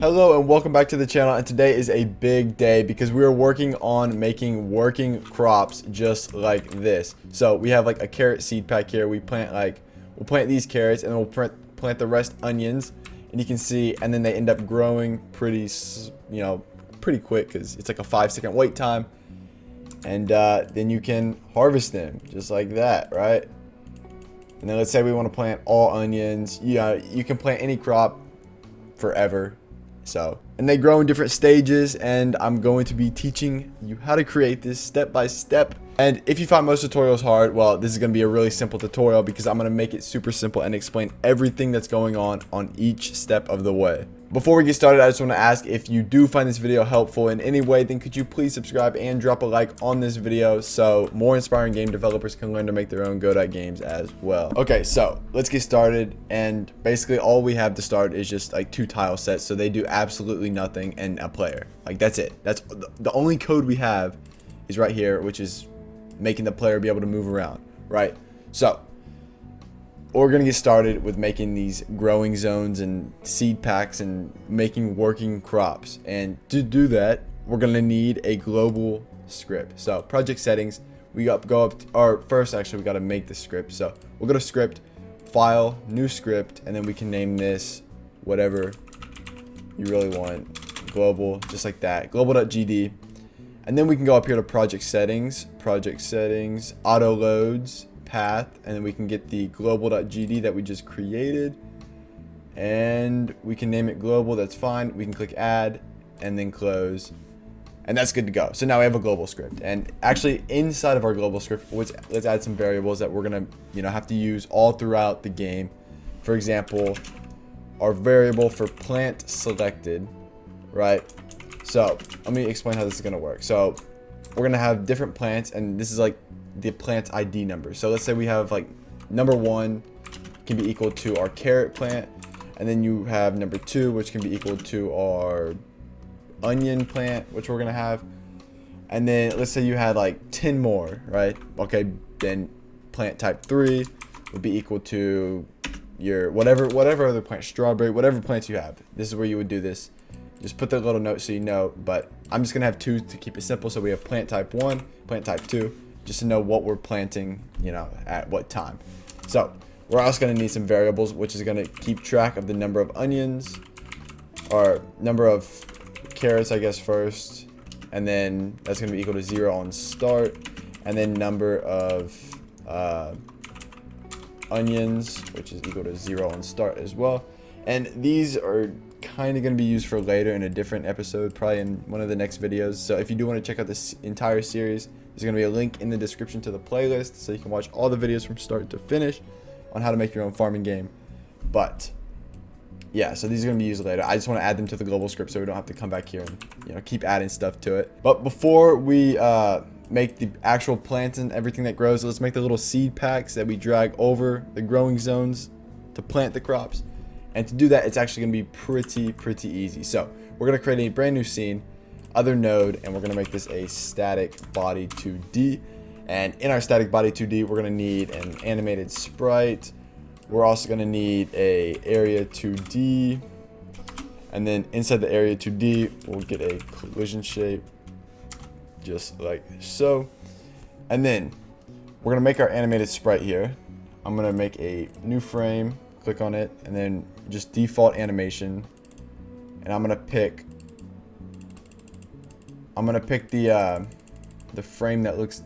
Hello and welcome back to the channel, and today is a big day because we are working on making working crops just like this. So we have like a carrot seed pack here. We'll plant these carrots and then we'll plant the rest onions, and you can see, and then they end up growing pretty quick because it's like a 5-second wait time, and then you can harvest them just like that, right? And then let's say we want to plant all onions. Yeah, you can plant any crop forever. And they grow in different stages, and I'm going to be teaching you how to create this step by step. And if you find most tutorials hard, well, this is going to be a really simple tutorial because I'm going to make it super simple and explain everything that's going on each step of the way. Before we get started, I just want to ask, if you do find this video helpful in any way, then could you please subscribe and drop a like on this video so more inspiring game developers can learn to make their own Godot games as well. Okay, so let's get started, and basically all we have to start is just like 2 tile sets, so they do absolutely nothing, and a player. Like, that's it. That's the only code we have is right here, which is making the player be able to move around, right? So we're going to get started with making these growing zones and seed packs and making working crops. And to do that, we're going to need a global script. So project settings, we go up, or first actually we got to make the script. So we'll go to script, file, new script, and then we can name this whatever you really want, global, just like that, global.gd. And then we can go up here to project settings, auto loads, path, and then we can get the global.gd that we just created, and we can name it global. That's fine. We can click add and then close, and that's good to go. So now we have a global script, and actually inside of our global script, let's add some variables that we're gonna have to use all throughout the game. For example, our variable for plant selected, right? So let me explain how this is gonna work. So we're gonna have different plants, and this is like the plant ID number. So let's say we have like number 1 can be equal to our carrot plant, and then you have number 2, which can be equal to our onion plant, which we're gonna have. And then let's say you had like 10 more, right? Okay, then plant type 3 would be equal to your whatever other plant, strawberry, whatever plants you have. This is where you would do this. Just put the little note so you know, but I'm just gonna have 2 to keep it simple. So we have plant type 1, plant type 2, just to know what we're planting, at what time. So we're also gonna need some variables, which is gonna keep track of the number of onions, or number of carrots, I guess, first, and then that's gonna be equal to 0 on start, and then number of onions, which is equal to 0 on start as well. And these are kind of going to be used for later in a different episode, probably in one of the next videos. So if you do want to check out this entire series, there's going to be a link in the description to the playlist, so you can watch all the videos from start to finish on how to make your own farming game. But yeah, so these are going to be used later. I just want to add them to the global script so we don't have to come back here and keep adding stuff to it. But before we make the actual plants and everything that grows, let's make the little seed packs that we drag over the growing zones to plant the crops. And to do that, it's actually going to be pretty easy. So we're going to create a brand new scene, other node, and we're going to make this a static body 2D. And in our static body 2D, we're going to need an animated sprite. We're also going to need a area 2D. And then inside the area 2D, we'll get a collision shape, just like so. And then we're going to make our animated sprite here. I'm going to make a new frame. Click on it, and then just default animation, and I'm gonna pick the frame that looks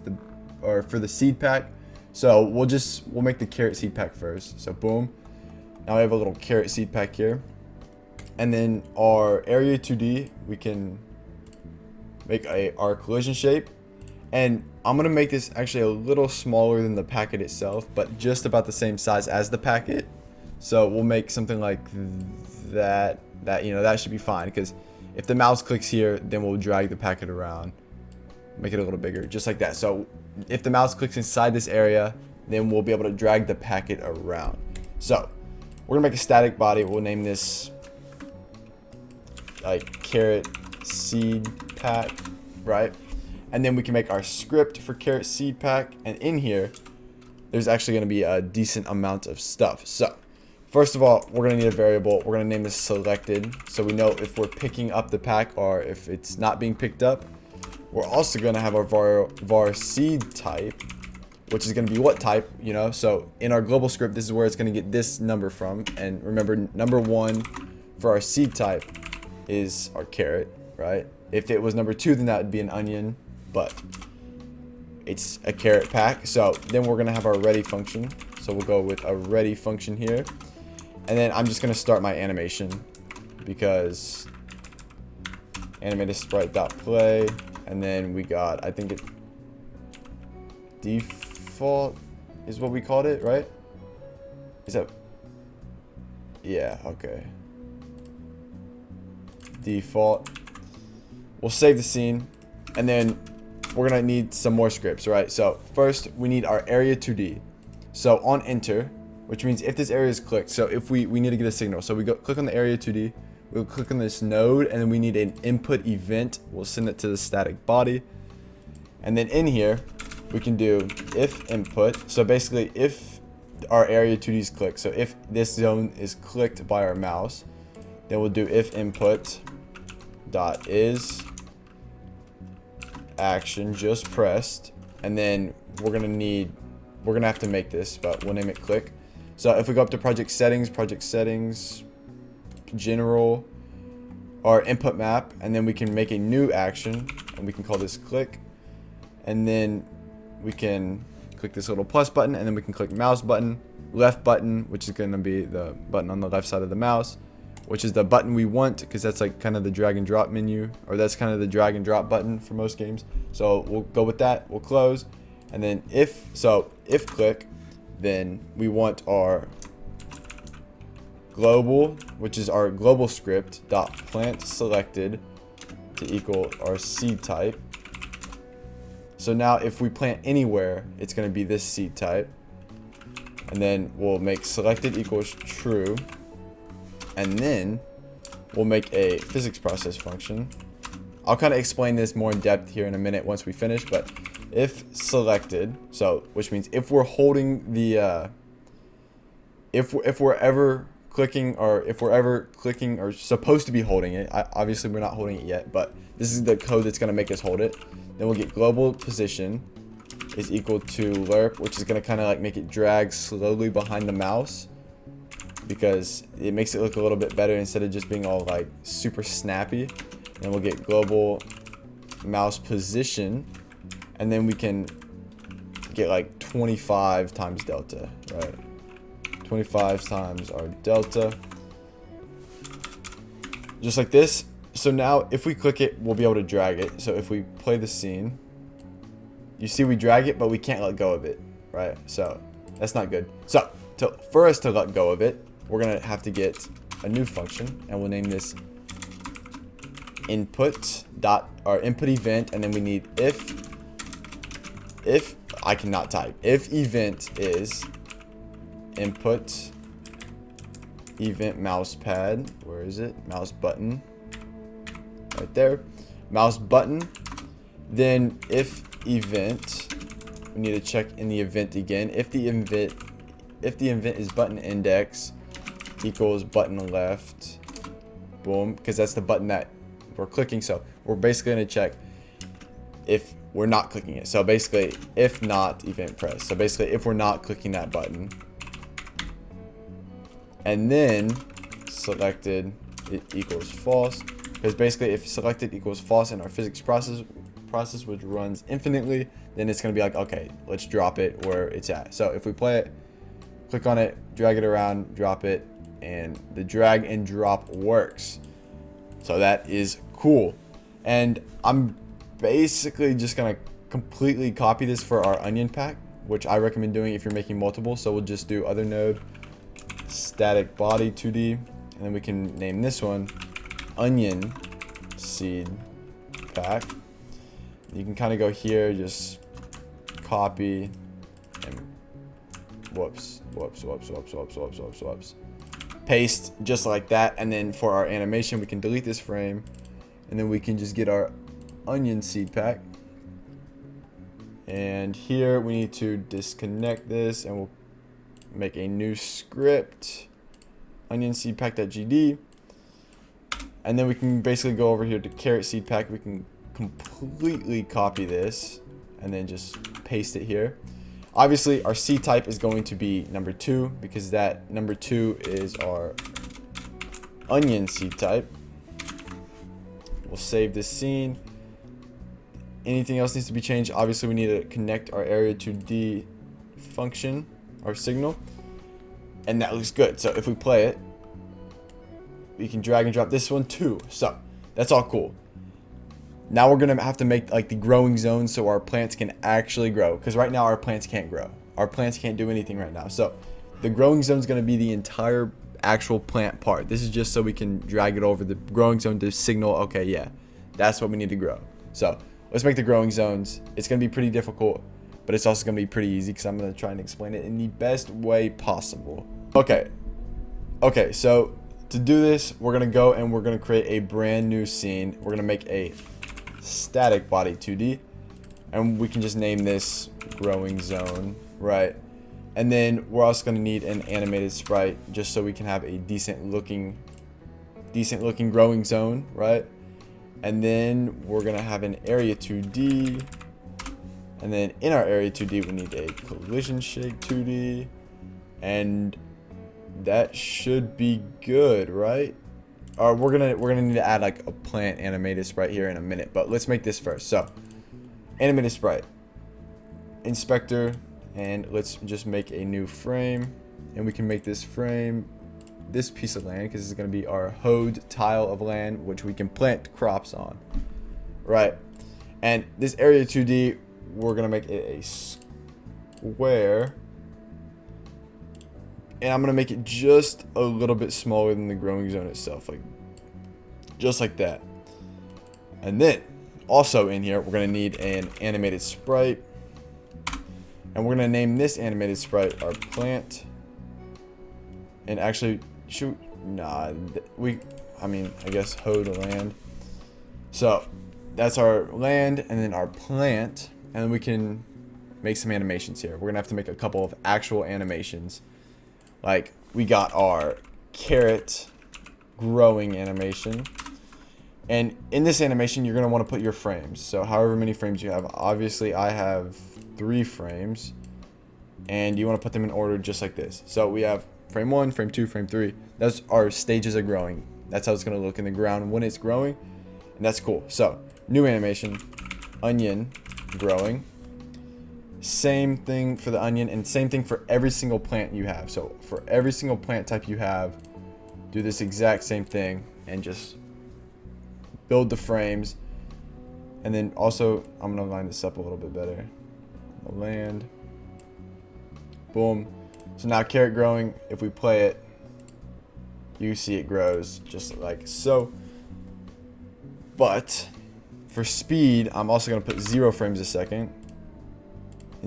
for the seed pack. So we'll make the carrot seed pack first. So boom, now we have a little carrot seed pack here, and then our area 2D, we can make our collision shape, and I'm gonna make this actually a little smaller than the packet itself, but just about the same size as the packet. So we'll make something like that. That should be fine, because if the mouse clicks here, then we'll drag the packet around, make it a little bigger, just like that. So if the mouse clicks inside this area, then we'll be able to drag the packet around. So we're gonna make a static body. We'll name this like carrot seed pack, right? And then we can make our script for carrot seed pack, and in here there's actually going to be a decent amount of stuff. So first of all, we're going to need a variable. We're going to name this selected, so we know if we're picking up the pack or if it's not being picked up. We're also going to have our var seed type, which is going to be what type, you know. So in our global script, this is where it's going to get this number from. And remember, number 1 for our seed type is our carrot, right? If it was number 2, then that would be an onion, but it's a carrot pack. So then we're going to have our ready function. So we'll go with a ready function here. And then I'm just going to start my animation because animated sprite.play. And then we got, I think it default is what we called it, right? Is that, yeah, okay. Default. We'll save the scene, and then we're gonna need some more scripts, right? So first we need our area 2D. So on enter, which means if this area is clicked, so if we need to get a signal, so we go click on the area 2D, we'll click on this node, and then we need an input event. We'll send it to the static body, and then in here we can do if input. So basically, if our area 2D is clicked, so if this zone is clicked by our mouse, then we'll do if input dot is action just pressed, and then we're gonna have to make this, but we'll name it click. So if we go up to project settings, general, our input map, and then we can make a new action, and we can call this click, and then we can click this little plus button, and then we can click mouse button, left button, which is gonna be the button on the left side of the mouse, which is the button we want, because that's like kind of the drag and drop menu, or that's kind of the drag and drop button for most games. So we'll go with that, we'll close, and then if click, then we want our global, which is our global script dot plant selected to equal our seed type. So now if we plant anywhere, it's going to be this seed type, and then we'll make selected equals true. And then we'll make a physics process function. I'll kind of explain this more in depth here in a minute once we finish, but if selected, so which means if we're holding the if we're ever clicking or supposed to be holding it, obviously we're not holding it yet, but this is the code that's going to make us hold it. Then we'll get global position is equal to lerp, which is going to kind of like make it drag slowly behind the mouse, because it makes it look a little bit better instead of just being all like super snappy. And we'll get global mouse position, and then we can get like 25 times delta, right? 25 times our delta, just like this. So now if we click it, we'll be able to drag it. So if we play the scene, you see we drag it, but we can't let go of it, right? So that's not good. So for us to let go of it, we're gonna have to get a new function, and we'll name this input dot our input event, and then we need if I cannot type, if event is input event mouse pad, where is it, mouse button, right there, mouse button. Then if event, we need to check in the event again, if the event is button index equals button left, boom, because that's the button that we're clicking. So we're basically going to check if we're not clicking it. So basically, if not event press, so basically if we're not clicking that button, and then selected it equals false, because basically if selected equals false in our physics process, which runs infinitely, then it's going to be like, okay, let's drop it where it's at. So if we play it, click on it, drag it around, drop it, and the drag and drop works. So that is cool. And I'm basically just gonna completely copy this for our onion pack, which I recommend doing if you're making multiple. So we'll just do other node static body 2D, and then we can name this one onion seed pack. You can kind of go here, just copy, and whoops, paste just like that. And then for our animation, we can delete this frame, and then we can just get our onion seed pack. And here we need to disconnect this, and we'll make a new script, onion seed pack.gd, and then we can basically go over here to carrot seed pack. We can completely copy this and then just paste it here. Obviously our seed type is going to be number 2 because that number 2 is our onion seed type. We'll save this scene. Anything else needs to be changed? Obviously we need to connect our area to D function, our signal, and that looks good. So if we play it, we can drag and drop this one too. So that's all cool. Now we're gonna have to make like the growing zone so our plants can actually grow, because right now our plants can't grow. Our plants can't do anything right now. So the growing zone is gonna be the entire actual plant part. This is just so we can drag it over the growing zone to signal, okay, yeah, that's what we need to grow. So let's make the growing zones. It's gonna be pretty difficult, but it's also gonna be pretty easy because I'm gonna try and explain it in the best way possible. Okay, so to do this, we're gonna go and we're gonna create a brand new scene. We're gonna make a static body 2D, and we can just name this growing zone, right? And then we're also going to need an animated sprite just so we can have a decent looking growing zone, right? And then we're going to have an area 2D, and then in our area 2D we need a collision shake 2D, and that should be good, right? We're gonna need to add like a plant animated sprite here in a minute, but let's make this first. So animated sprite inspector, and let's just make a new frame, and we can make this frame this piece of land because this is going to be our hoed tile of land which we can plant crops on, right? And this area 2D, we're gonna make it a square, and I'm gonna make it just a little bit smaller than the growing zone itself, like just like that. And then also in here we're gonna need an animated sprite, and we're gonna name this animated sprite our plant. And actually, I guess hoed land. So that's our land, and then our plant, and then we can make some animations here. We're gonna have to make a couple of actual animations. Like we got our carrot growing animation, and in this animation you're going to want to put your frames. So however many frames you have. Obviously I have 3 frames, and you want to put them in order just like this. So we have frame 1, frame 2, frame 3. That's our stages of growing. That's how it's going to look in the ground when it's growing, and that's cool. So new animation, onion growing. Same thing for the onion, and same thing for every single plant you have. So for every single plant type you have, do this exact same thing and just build the frames. And then also I'm gonna line this up a little bit better. The land, boom. So now carrot growing, if we play it, you see it grows just like so. But for speed, I'm also gonna put 0 frames a second.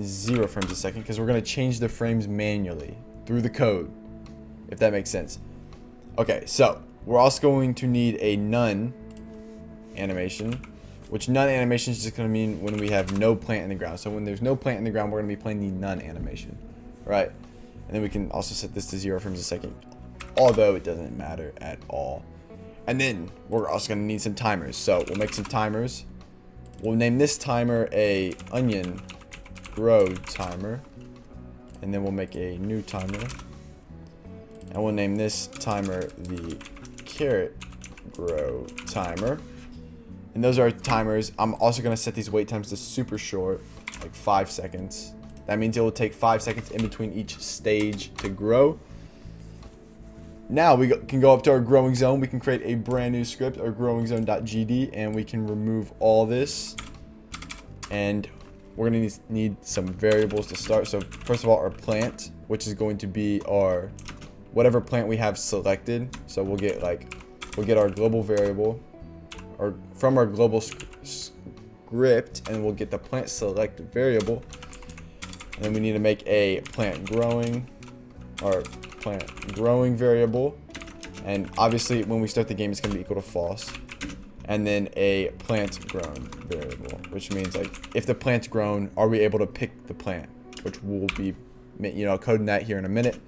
0 frames a second, because we're going to change the frames manually through the code, if that makes sense. Okay, so we're also going to need a none animation, which none animation is just going to mean when we have no plant in the ground. So when there's no plant in the ground, we're going to be playing the none animation, right? And then we can also set this to 0 frames a second, although it doesn't matter at all. And then we're also going to need some timers. So we'll make some timers. We'll name this timer a onion grow timer, and then we'll make a new timer, and we'll name this timer the carrot grow timer. And those are our timers. I'm also going to set these wait times to super short, like 5 seconds. That means it will take 5 seconds in between each stage to grow. Now we can go up to our growing zone. We can create a brand new script, our growingzone.gd, and we can remove all this, and we're going to need some variables to start. So first of all, our plant, which is going to be our whatever plant we have selected. So we'll get our global variable, or from our global script, and we'll get the plant select variable. And then we need to make a plant growing variable, and obviously when we start the game it's going to be equal to false. And then a plant grown variable, which means like if the plant's grown, are we able to pick the plant, which we'll be coding that here in a minute.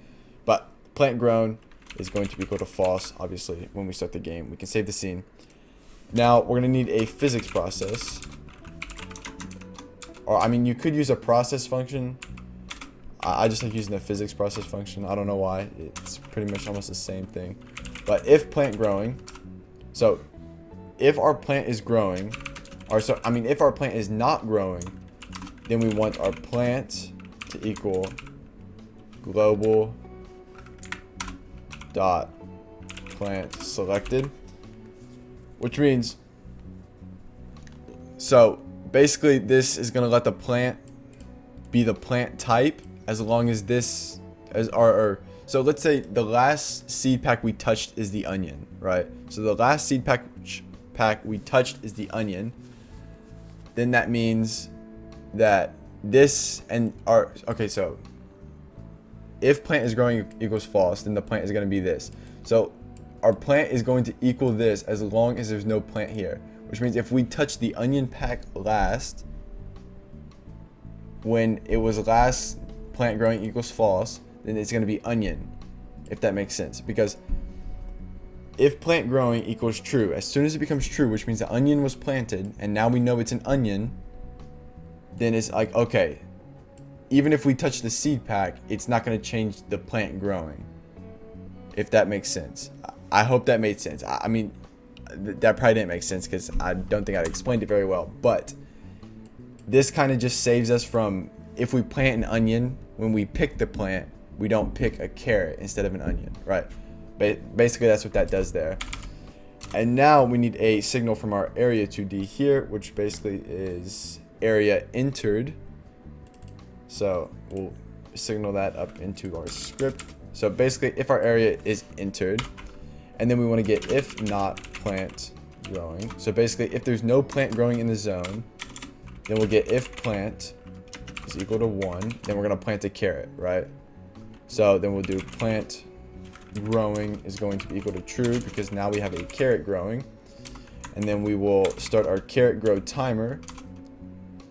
But plant grown, is going to be equal to false. Obviously, when we start the game, we can save the scene. Now we're going to need a physics process. Or, I mean, you could use a process function. I just like using the physics process function. I don't know why. It's pretty much almost the same thing. But if plant growing, so if our plant is growing, or so, I mean, if our plant is not growing, then we want our plant to equal global dot plant selected, which means, so basically this is going to let the plant be the plant type as long as this as our so let's say the last seed pack we touched is the onion, right? So the last seed pack we touched is the onion. Then that means that this and our, okay, so if plant is growing equals false, then the plant is going to be this. So our plant is going to equal this as long as there's no plant here, which means if we touch the onion pack last, when it was last plant growing equals false, then it's going to be onion, if that makes sense. Because if plant growing equals true, as soon as it becomes true, which means the onion was planted and now we know it's an onion, then it's like, okay, even if we touch the seed pack, it's not going to change the plant growing, if that makes sense. I hope that made sense. I mean, that probably didn't make sense because I don't think I explained it very well, but this kind of just saves us from, if we plant an onion, when we pick the plant, we don't pick a carrot instead of an onion, right? Basically, that's what that does there. And now we need a signal from our area 2D here, which basically is area entered. So we'll signal that up into our script. So basically, if our area is entered, and then we want to get if not plant growing. So basically, if there's no plant growing in the zone, then we'll get if plant is equal to 1, then we're going to plant a carrot, right? So then we'll do plant growing is going to be equal to true, because now we have a carrot growing. And then we will start our carrot grow timer,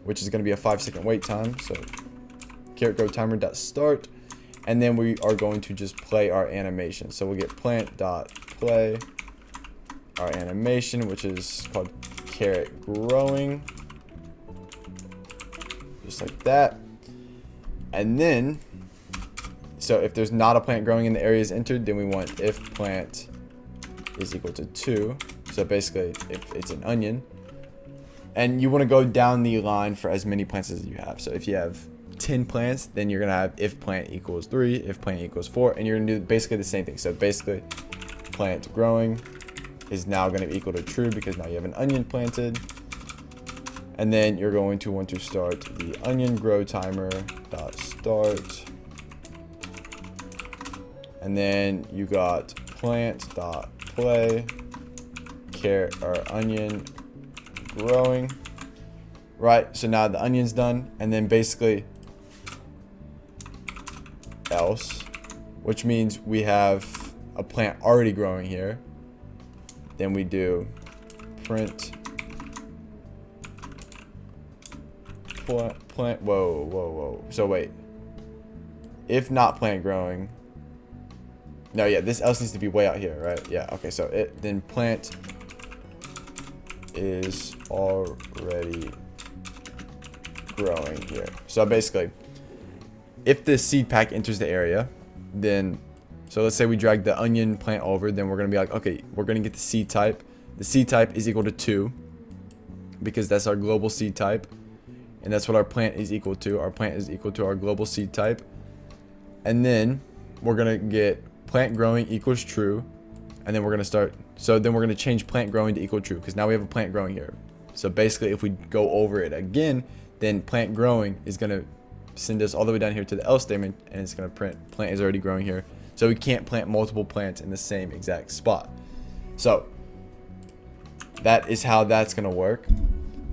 which is going to be a 5-second wait time. So carrot grow timer dot start, and then we are going to just play our animation. So we'll get plant dot play our animation, which is called carrot growing, just like that. And then, so if there's not a plant growing in the areas entered, then we want if plant is equal to 2. So basically, if it's an onion, and you want to go down the line for as many plants as you have. So if you have 10 plants, then you're going to have if plant equals 3, if plant equals 4, and you're going to do basically the same thing. So basically, plant growing is now going to be equal to true because now you have an onion planted. And then you're going to want to start the onion grow timer dot start. And then you got plant dot play carrot or onion growing. Right, so now the onion's done, and then basically else, which means we have a plant already growing here. Then we do print plant, whoa. So wait, if not plant growing, no, yeah, this else needs to be way out here, right? Yeah, okay, so then plant is already growing here. So basically, if the seed pack enters the area, then, so let's say we drag the onion plant over, then we're going to be like, okay, we're going to get the seed type. The seed type is equal to 2 because that's our global seed type. And that's what our plant is equal to. Our plant is equal to our global seed type. And then we're going to get plant growing equals true. And then we're going to start, so then we're going to change plant growing to equal true because now we have a plant growing here. So basically, if we go over it again, then plant growing is going to send us all the way down here to the else statement, and it's going to print plant is already growing here. So we can't plant multiple plants in the same exact spot. So that is how that's going to work.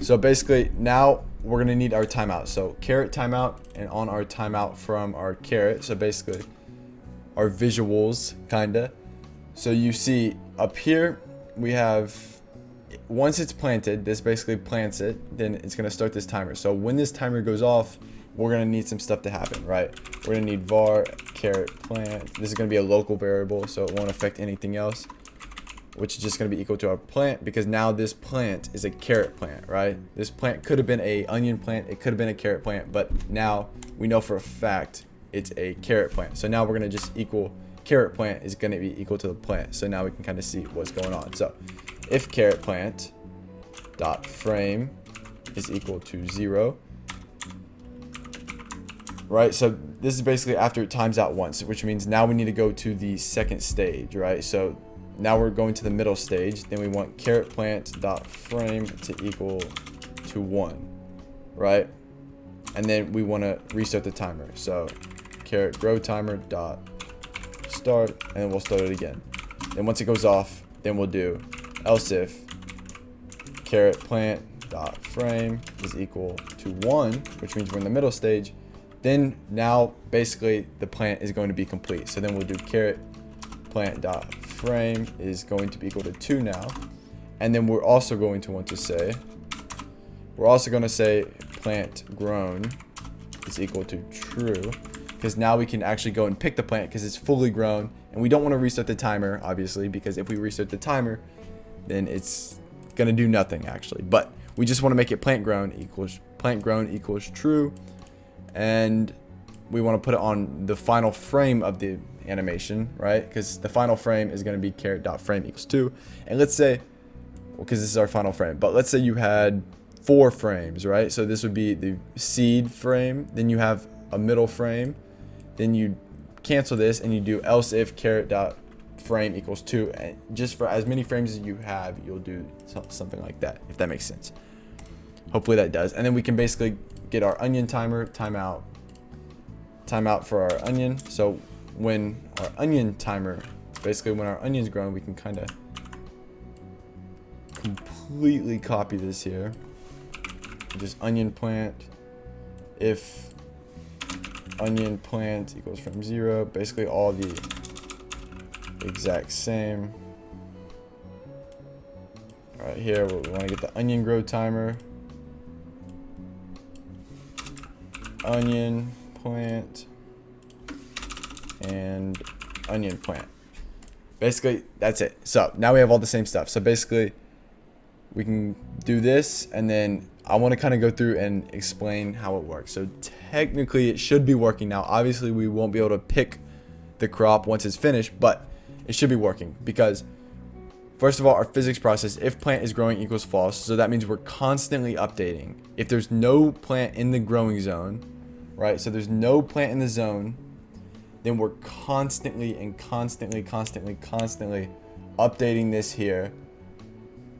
So basically, now we're going to need our timeout. So carrot timeout, and on our timeout from our carrot, so basically our visuals kinda. So you see up here we have, once it's planted, this basically plants it, then it's going to start this timer. So when this timer goes off, we're going to need some stuff to happen, right? We're going to need var caret plant. This is going to be a local variable, so it won't affect anything else, which is just going to be equal to our plant, because now this plant is a carrot plant, right? This plant could have been a onion plant, it could have been a carrot plant, but now we know for a fact it's a carrot plant. So now we're going to just equal carrot plant is going to be equal to the plant. So now we can kind of see what's going on. So if carrot plant dot frame is equal to 0, right? So this is basically after it times out once, which means now we need to go to the second stage, right? So now we're going to the middle stage. Then we want carrot plant dot frame to equal to 1, right? And then we want to restart the timer. So caret grow timer dot start, and then we'll start it again. Then once it goes off, then we'll do else if caret plant dot frame is equal to 1, which means we're in the middle stage. Then now basically the plant is going to be complete. So then we'll do caret plant dot frame is going to be equal to 2 now. And then we're also going to want to say, plant grown is equal to true, because now we can actually go and pick the plant because it's fully grown, and we don't want to restart the timer, obviously, because if we restart the timer, then it's gonna do nothing actually. But we just want to make it plant grown equals true, and we want to put it on the final frame of the animation, right? Because the final frame is going to be caret.frame equals 2. And let's say, because this is our final frame, but let's say you had 4 frames, right? So this would be the seed frame, then you have a middle frame, then you cancel this and you do else if caret.frame equals 2, and just for as many frames as you have, you'll do something like that, if that makes sense. Hopefully that does. And then we can basically get our onion timer, timeout for our onion. So when our onion timer, basically when our onion's grown, we can kind of completely copy this here. Just onion plant, if onion plant equals from 0, basically all the exact same. All right, here we want to get the onion grow timer, onion plant, and onion plant. Basically that's it. So now we have all the same stuff. So basically we can do this, and then I want to kind of go through and explain how it works. So technically it should be working now. Obviously we won't be able to pick the crop once it's finished, but it should be working because first of all, our physics process, if plant is growing equals false. So that means we're constantly updating. If there's no plant in the growing zone, right? So there's no plant in the zone, then we're constantly updating this here.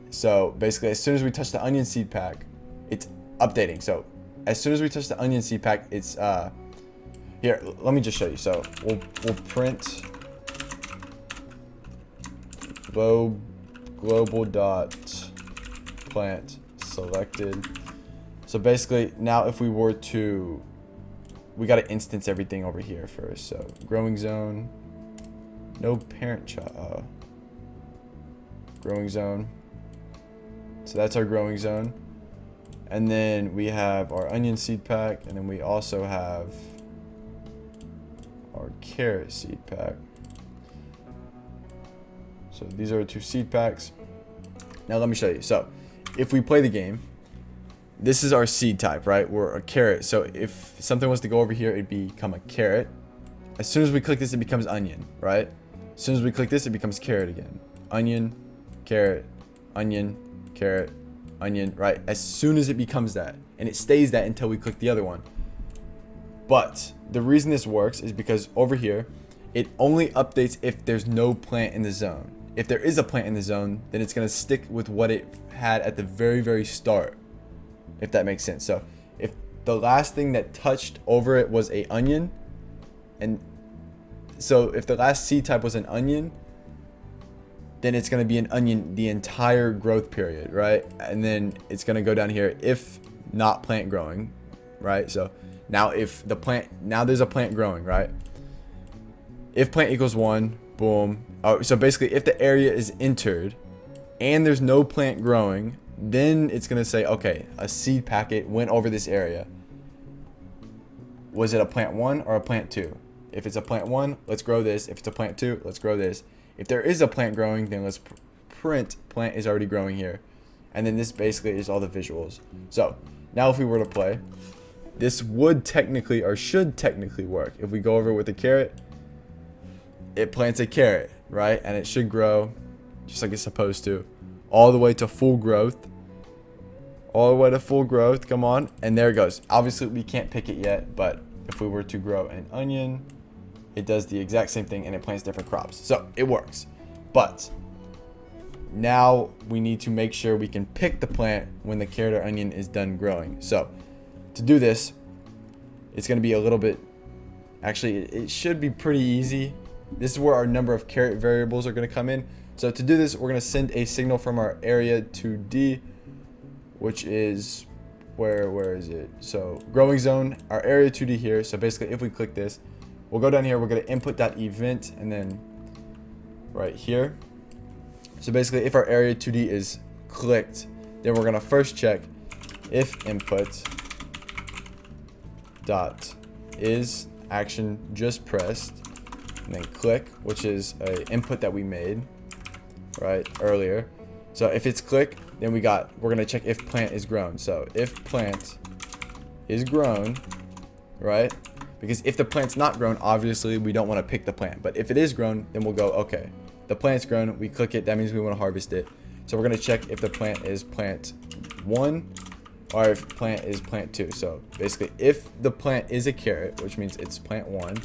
So basically as soon as we touch the onion seed pack, it's updating. So as soon as we touch the onion seed pack, it's here, let me just show you. So we'll print global dot plant selected. So basically now if we were to, we got to instance everything over here first. So growing zone, no parent child, growing zone. So that's our growing zone. And then we have our onion seed pack, and then we also have our carrot seed pack. So these are our 2 seed packs. Now let me show you. So if we play the game, this is our seed type, right? We're a carrot. So if something was to go over here, it'd become a carrot. As soon as we click this, it becomes onion, right? As soon as we click this, it becomes carrot again. Onion, carrot, onion, carrot, onion, right? As soon as it becomes that, and it stays that until we click the other one. But the reason this works is because over here, it only updates if there's no plant in the zone. If there is a plant in the zone, then it's going to stick with what it had at the very start, if that makes sense. So if the last thing that touched over it was a onion, and so if the last seed type was an onion, then it's going to be an onion the entire growth period, right? And then it's going to go down here if not plant growing, right? So now if the plant, now there's a plant growing, right? If plant equals 1, boom. Oh, so basically if the area is entered and there's no plant growing, then it's going to say, okay, a seed packet went over this area. was it a plant 1 or a plant 2? If it's a plant 1, let's grow this. If it's a plant 2, let's grow this. If there is a plant growing, then let's print plant is already growing here. And then this basically is all the visuals. So now if we were to play, this would technically or should technically work. If we go over with a carrot, it plants a carrot, right? And it should grow just like it's supposed to, all the way to full growth. All the way to full growth, come on. And there it goes. Obviously we can't pick it yet, but if we were to grow an onion, it does the exact same thing and it plants different crops. So it works. But now we need to make sure we can pick the plant when the carrot or onion is done growing. So to do this, it's going to be a little bit, actually it should be pretty easy. This is where our number of carrot variables are going to come in. So to do this, we're going to send a signal from our area 2D, which is where is it? So growing zone, our area 2D here. So basically if we click this, we'll go down here, we're going to input.event and then right here. So basically if our area 2D is clicked, then we're going to first check if input dot is action just pressed, and then click, which is a input that we made right earlier. So if it's click, then we're going to check if plant is grown. So if plant is grown, right? Because if the plant's not grown, obviously we don't want to pick the plant. But if it is grown, then we'll go, okay, the plant's grown, we click it, that means we want to harvest it. So we're going to check if the plant is plant 1 or if plant is plant 2. So basically if the plant is a carrot, which means it's plant 1,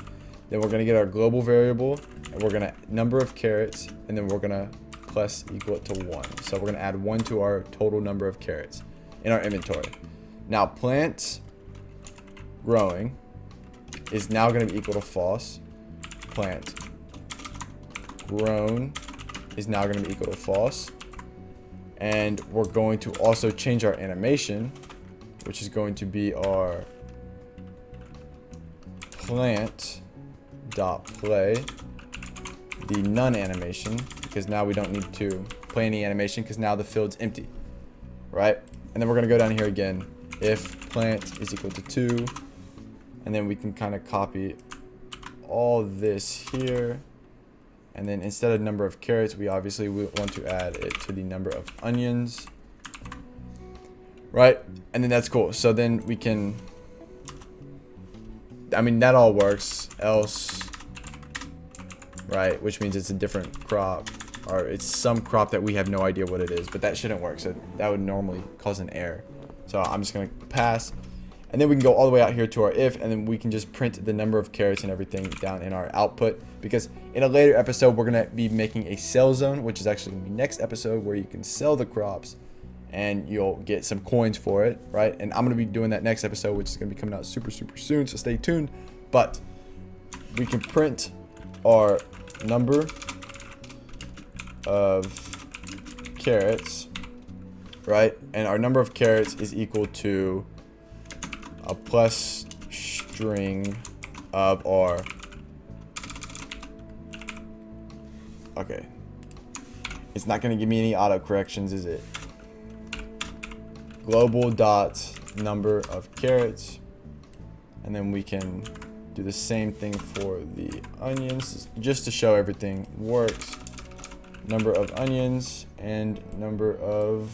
then we're going to get our global variable and we're going to number of carrots, and then we're going to plus equal it to 1. So we're going to add 1 to our total number of carrots in our inventory. Now plant growing is now going to be equal to false. Plant grown is now going to be equal to false. And we're going to also change our animation, which is going to be our plant dot play the none animation, because now we don't need to play any animation because now the field's empty, right? And then we're going to go down here again, if plant is equal to 2, and then we can kind of copy all this here. And then instead of number of carrots, we obviously want to add it to the number of onions, right? And then that's cool. So then we can, I mean, that all works, else, right? Which means it's a different crop, or it's some crop that we have no idea what it is, but that shouldn't work. So that would normally cause an error. So I'm just going to pass. And then we can go all the way out here to our if, and then we can just print the number of carrots and everything down in our output. Because in a later episode, we're going to be making a sell zone, which is actually going to be next episode, where you can sell the crops and you'll get some coins for it, right? And I'm going to be doing that next episode, which is going to be coming out super soon, so stay tuned. But we can print our number of carrots, right? And our number of carrots is equal to a plus string of our, okay, it's not going to give me any auto corrections, is it? Global dot number of carrots, and then we can do the same thing for the onions just to show everything works. Number of onions and number of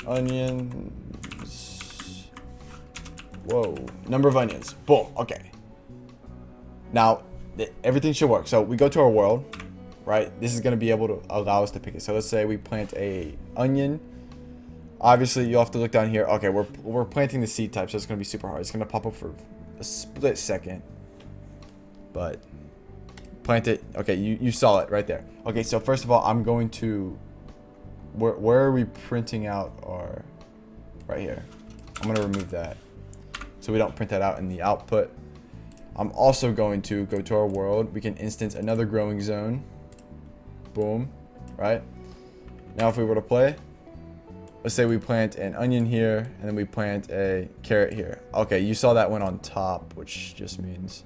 onions. Whoa, number of onions. Boom. Okay. Now everything should work. So we go to our world, right? This is going to be able to allow us to pick it. So let's say we plant a onion. Obviously, you'll have to look down here. Okay, we're planting the seed type, so it's going to be super hard. It's going to pop up for a split second, but plant it. Okay, you saw it right there. Okay, so first of all, I'm going to, where are we printing out our, right here. I'm going to remove that so we don't print that out in the output. I'm also going to go to our world. We can instance another growing zone. Boom, right? Now if we were to play, let's say we plant an onion here and then we plant a carrot here. Okay, you saw that one on top, which just means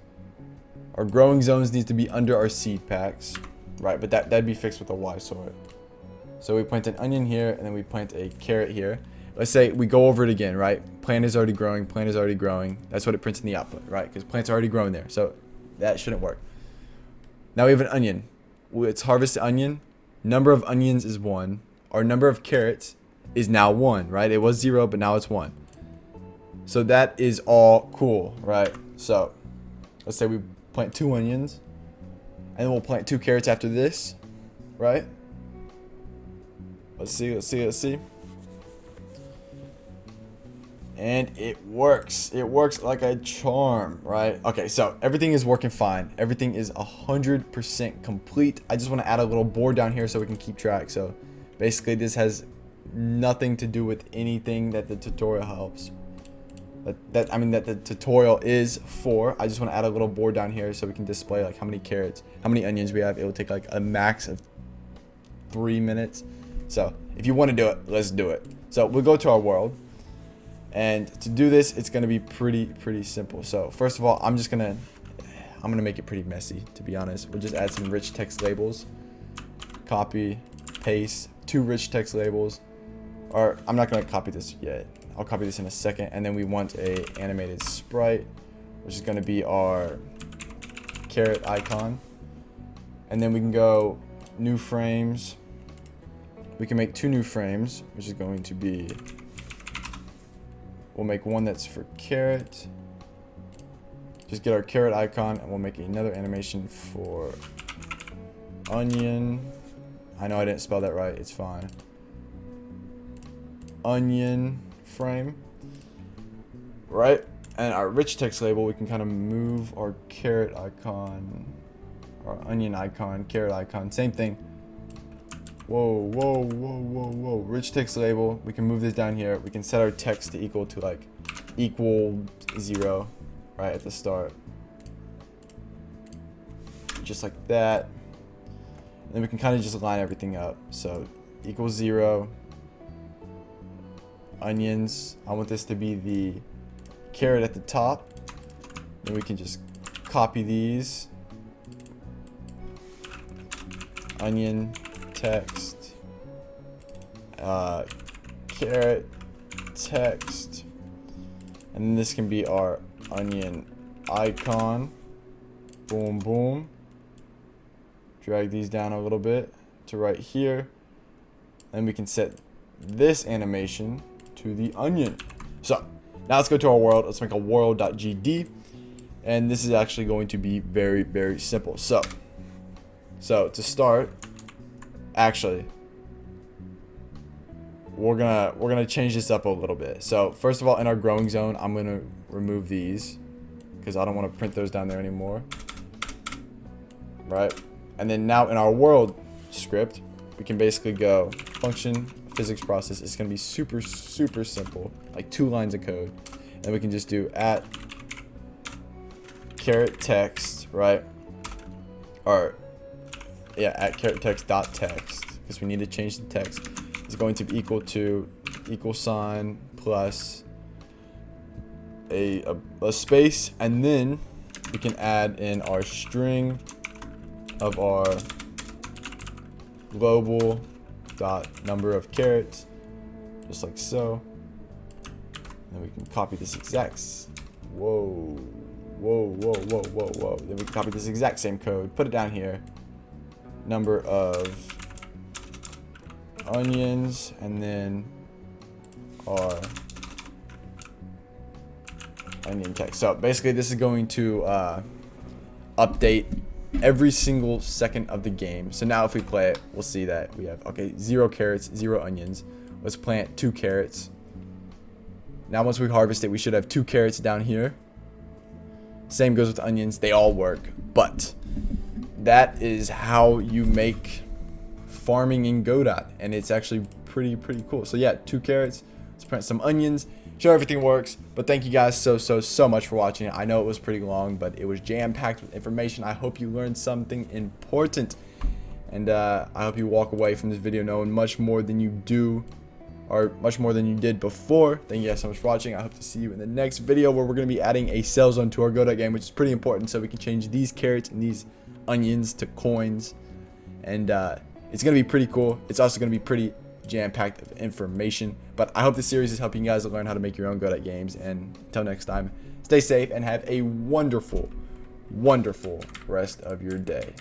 our growing zones needs to be under our seed packs, right? But that'd be fixed with a Y sort. So we plant an onion here and then we plant a carrot here. let's say we go over it again, right? Plant is already growing, plant is already growing. That's what it prints in the output, right? Because plants are already growing there. So that shouldn't work. Now we have an onion. Let's harvest the onion. Number of onions is 1. Our number of carrots is now 1, right? It was 0, but now it's 1. So that is all cool, right? So let's say we plant 2 onions, and then we'll plant 2 carrots after this, right? Let's see. And it works. It works like a charm, right? Okay, so everything is working fine. Everything is 100% complete. I just want to add a little board down here so we can keep track. So basically this has nothing to do with anything that the tutorial helps. That the tutorial is for. I just want to add a little board down here so we can display like how many carrots, how many onions we have. It will take like a max of 3 minutes. So if you want to do it, let's do it. So we'll go to our world. And to do this, it's going to be pretty simple. So first of all, I'm going to make it pretty messy, to be honest. We'll just add some rich text labels. Copy, paste, 2 rich text labels. Or I'm not going to copy this yet. I'll copy this in a second. And then we want a animated sprite, which is going to be our carrot icon. And then we can go new frames. We can make 2 new frames, which is going to be, we'll make one that's for carrot. Just get our carrot icon, and we'll make another animation for onion. I know I didn't spell that right. It's fine. Onion frame. Right? And our rich text label, we can kind of move our carrot icon, our onion icon, carrot icon. Same thing. Whoa. Rich text label. We can move this down here. We can set our text to equal to like equal 0 right at the start. Just like that. And then we can kind of just line everything up. So equals 0. Onions. I want this to be the carrot at the top. Then we can just copy these. Onion. Text, carrot, text, and then this can be our onion icon. Boom. Drag these down a little bit to right here, and we can set this animation to the onion. So now let's go to our world. Let's make a world.gd, and this is actually going to be very simple. So to start. Actually, we're gonna change this up a little bit. So first of all, in our growing zone, I'm gonna remove these because I don't want to print those down there anymore. Right? And then now in our world script, we can basically go function physics process. It's gonna be super simple, like 2 lines of code, and we can just do at carrot text, right? Or yeah, at carrot text dot text, because we need to change the text. It's going to be equal to $sign plus a space, and then we can add in our string of our global dot number of carrots, just like so. And we can copy this exact. Whoa. Then we can copy this exact same code, put it down here. Number of onions, and then our onion text. So basically this is going to update every single second of the game. So now if we play it, we'll see that we have 0 carrots, 0 onions. Let's plant 2 carrots. Now once we harvest it, we should have 2 carrots down here. Same goes with onions. They all work, but that is how you make farming in Godot, and it's actually pretty cool. So yeah, 2 carrots. Let's plant some onions. Sure, everything works. But thank you guys so much for watching it. I know it was pretty long, but it was jam-packed with information. I hope you learned something important, and I hope you walk away from this video knowing much more than you do, or much more than you did before. Thank you guys so much for watching. I hope to see you in the next video, where we're going to be adding a sell zone to our Godot game, which is pretty important, so we can change these carrots and these onions to coins, and it's going to be pretty cool. It's also going to be pretty jam-packed of information. But I hope this series is helping you guys learn how to make your own Godot games. And until next time, stay safe and have a wonderful, wonderful rest of your day.